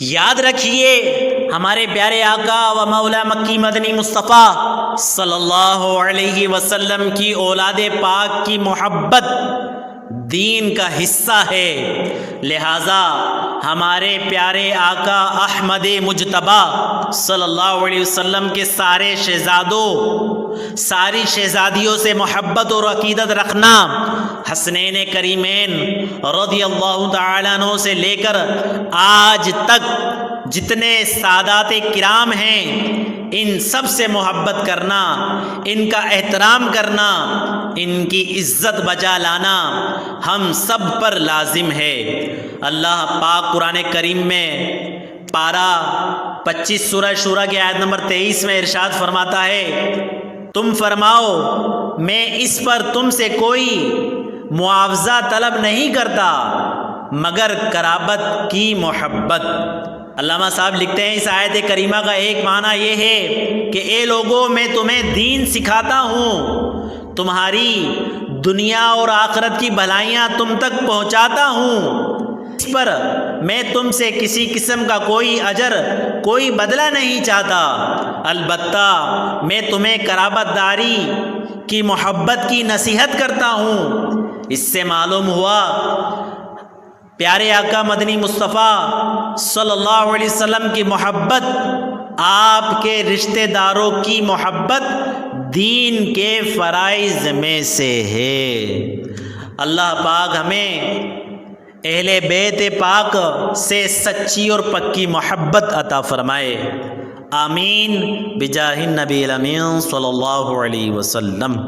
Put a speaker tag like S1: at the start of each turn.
S1: یاد رکھیے ہمارے پیارے آقا و مولا مکی مدنی مصطفیٰ صلی اللہ علیہ وسلم کی اولاد پاک کی محبت دین کا حصہ ہے، لہٰذا ہمارے پیارے آقا احمد مجتبیٰ صلی اللہ علیہ وسلم کے سارے شہزادوں، ساری شہزادیوں سے محبت اور عقیدت رکھنا، حسنین کریمین رضی اللہ تعالیٰ عنہ سے لے کر آج تک جتنے سادات کرام ہیں ان سب سے محبت کرنا، ان کا احترام کرنا، ان کی عزت بجا لانا ہم سب پر لازم ہے۔ اللہ پاک قرآن کریم میں پارہ 25 سورہ شورى کی آیت نمبر 23 میں ارشاد فرماتا ہے، تم فرماؤ میں اس پر تم سے کوئی معاوضہ طلب نہیں کرتا مگر قرابت کی محبت۔ علامہ صاحب لکھتے ہیں اس آیت کریمہ کا ایک معنی یہ ہے کہ اے لوگوں میں تمہیں دین سکھاتا ہوں، تمہاری دنیا اور آخرت کی بھلائیاں تم تک پہنچاتا ہوں، اس پر میں تم سے کسی قسم کا کوئی اجر کوئی بدلہ نہیں چاہتا، البتہ میں تمہیں قرابت داری کی محبت کی نصیحت کرتا ہوں۔ اس سے معلوم ہوا پیارے آقا مدنی مصطفیٰ صلی اللہ علیہ وسلم کی محبت آپ کے رشتہ داروں کی محبت دین کے فرائض میں سے ہے۔ اللہ پاک ہمیں اہل بیت پاک سے سچی اور پکی محبت عطا فرمائے، آمین بجاہ النبی الامین صلی اللہ علیہ وسلم۔